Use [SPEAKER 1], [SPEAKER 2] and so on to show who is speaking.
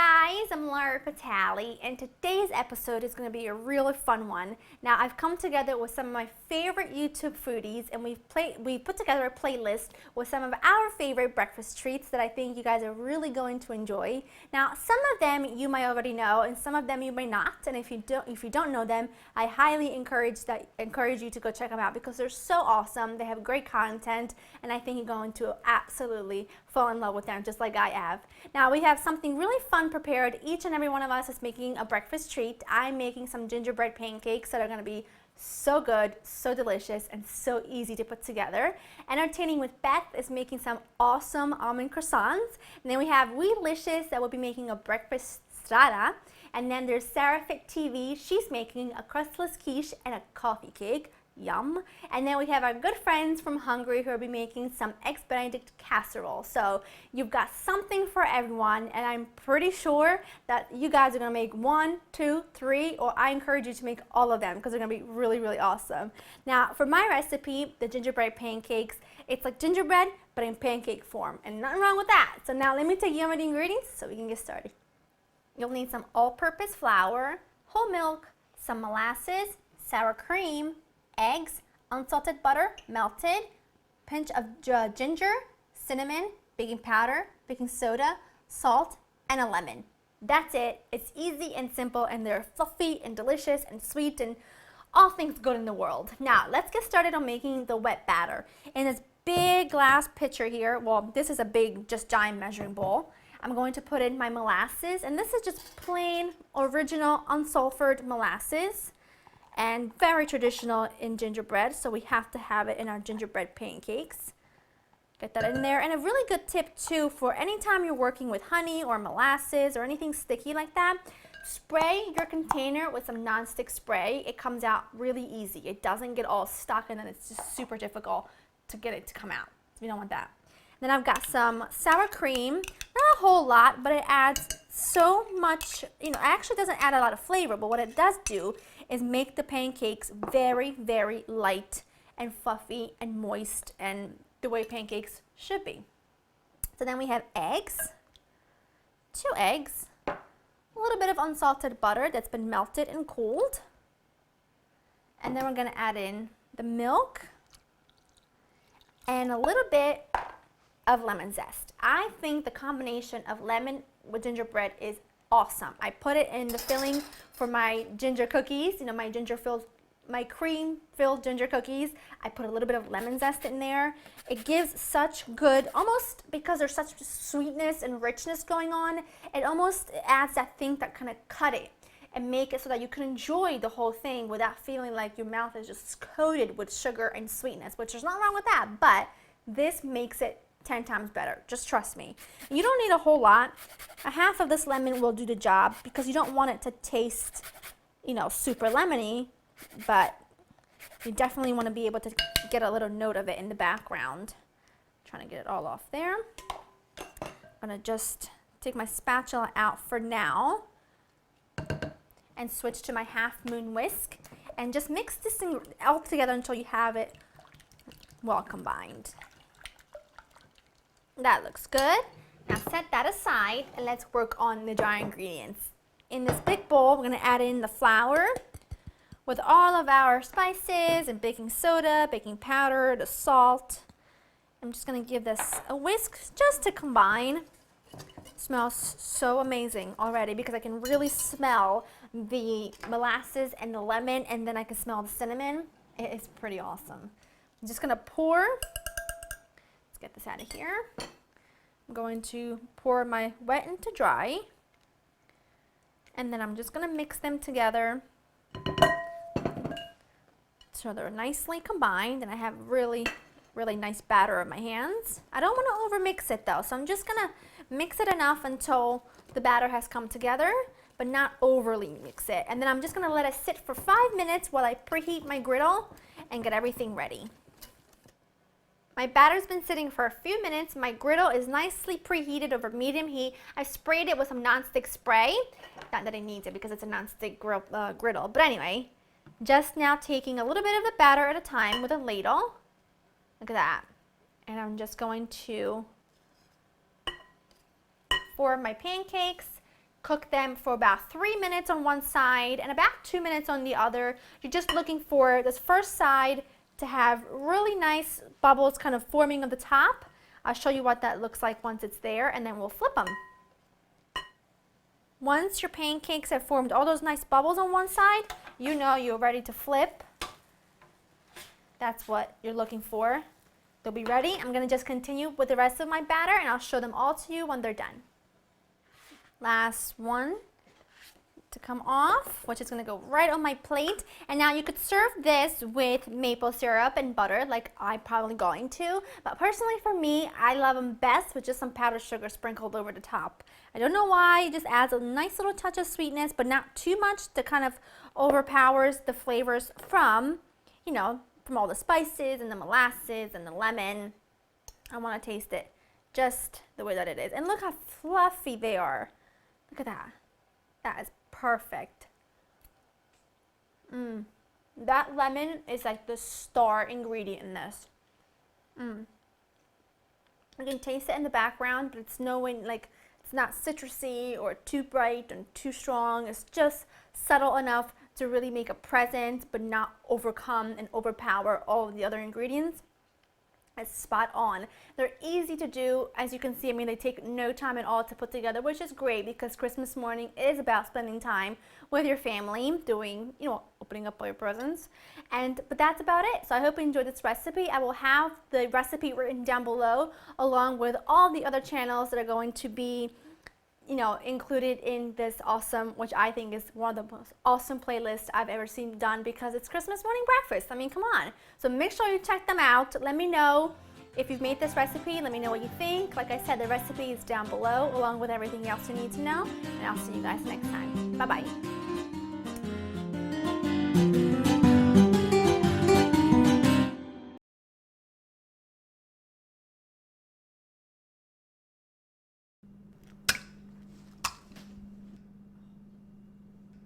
[SPEAKER 1] guys, I'm Laura Patali, and today's episode is going to be a really fun one. Now, I've come together with some of my favorite YouTube foodies, and we put together a playlist with some of our favorite breakfast treats that I think you guys are really going to enjoy. Now, some of them you might already know, and some of them you may not. And if you don't know them, I highly encourage you to go check them out because they're so awesome. They have great content, and I think you're going to absolutely fall in love with them, just like I have. Now, we have something really fun prepared. Each and every one of us is making a breakfast treat. I'm making some gingerbread pancakes that are going to be so good, so delicious, and so easy to put together. Entertaining with Beth is making some awesome almond croissants. And then we have Weelicious that will be making a breakfast strata. And then there's Sarah Fit TV. She's making a crustless quiche and a coffee cake. Yum. And then we have our good friends from Hungary who will be making some Eggs Benedict casserole. So you've got something for everyone, and I'm pretty sure that you guys are going to make 1, 2, 3, or I encourage you to make all of them because they're going to be really, really awesome. Now, for my recipe, the gingerbread pancakes, it's like gingerbread, but in pancake form, and nothing wrong with that. So now let me tell you some of the ingredients so we can get started. You'll need some all-purpose flour, whole milk, some molasses, sour cream, eggs, unsalted butter, melted, pinch of ginger, cinnamon, baking powder, baking soda, salt, and a lemon. That's it. It's easy and simple, and they're fluffy and delicious and sweet and all things good in the world. Now, let's get started on making the wet batter. In this big glass pitcher here, well, this is a big, just giant measuring bowl, I'm going to put in my molasses, and this is just plain, original, unsulfured molasses. And very traditional in gingerbread, so we have to have it in our gingerbread pancakes. Get that in there. And a really good tip too for any time you're working with honey or molasses or anything sticky like that, spray your container with some nonstick spray. It comes out really easy. It doesn't get all stuck, and then it's just super difficult to get it to come out. So you don't want that. Then I've got some sour cream, not a whole lot, but it adds so much, it actually doesn't add a lot of flavor, but what it does do is make the pancakes very, very light and fluffy and moist and the way pancakes should be. So then we have eggs, 2 eggs, a little bit of unsalted butter that's been melted and cooled, and then we're going to add in the milk and a little bit of lemon zest. I think the combination of lemon with gingerbread is awesome. I put it in the filling for my ginger cookies, my cream-filled ginger cookies. I put a little bit of lemon zest in there. It gives such good, almost because there's such sweetness and richness going on, it almost adds that thing that kind of cut it and make it so that you can enjoy the whole thing without feeling like your mouth is just coated with sugar and sweetness, which there's nothing wrong with that, but this makes it 10 times better. Just trust me. You don't need a whole lot. A half of this lemon will do the job because you don't want it to taste, super lemony, but you definitely want to be able to get a little note of it in the background. Trying to get it all off there. I'm going to just take my spatula out for now and switch to my half moon whisk and just mix this thing all together until you have it well combined. That looks good. Now set that aside and let's work on the dry ingredients. In this big bowl, we're going to add in the flour with all of our spices and baking soda, baking powder, the salt. I'm just going to give this a whisk just to combine. It smells so amazing already because I can really smell the molasses and the lemon, and then I can smell the cinnamon. It is pretty awesome. I'm just going to pour. Get this out of here. I'm going to pour my wet into dry, and then I'm just going to mix them together so they're nicely combined, and I have really, really nice batter in my hands. I don't want to over mix it though, so I'm just going to mix it enough until the batter has come together, but not overly mix it. And then I'm just going to let it sit for 5 minutes while I preheat my griddle and get everything ready. My batter's been sitting for a few minutes. My griddle is nicely preheated over medium heat. I sprayed it with some nonstick spray. Not that it needs it because it's a nonstick griddle. But anyway, just now taking a little bit of the batter at a time with a ladle. Look at that. And I'm just going to for my pancakes, Cook them for about 3 minutes on one side and about 2 minutes on the other. You're just looking for this first side to have really nice bubbles kind of forming on the top. I'll show you what that looks like once it's there, and then we'll flip them. Once your pancakes have formed all those nice bubbles on one side, you know you're ready to flip. That's what you're looking for. They'll be ready. I'm going to just continue with the rest of my batter, and I'll show them all to you when they're done. Last one to come off, which is going to go right on my plate. And now you could serve this with maple syrup and butter like I'm probably going to. But personally for me, I love them best with just some powdered sugar sprinkled over the top. I don't know why, it just adds a nice little touch of sweetness, but not too much to kind of overpowers the flavors from, you know, from all the spices and the molasses and the lemon. I want to taste it just the way that it is. And look how fluffy they are. Look at that. That is perfect. That lemon is like the star ingredient in this. You can taste it in the background, but it's it's not citrusy or too bright and too strong. It's just subtle enough to really make a presence, but not overcome and overpower all of the other ingredients. It's spot on. They're easy to do. As you can see, I mean, they take no time at all to put together, which is great because Christmas morning is about spending time with your family, doing, you know, opening up all your presents. But that's about it. So I hope you enjoyed this recipe. I will have the recipe written down below, along with all the other channels that are going to be, you know, included in this awesome, which I think is one of the most awesome playlists I've ever seen done because it's Christmas morning breakfast. I mean, come on. So make sure you check them out. Let me know if you've made this recipe. Let me know what you think. Like I said, the recipe is down below along with everything else you need to know. And I'll see you guys next time. Bye-bye.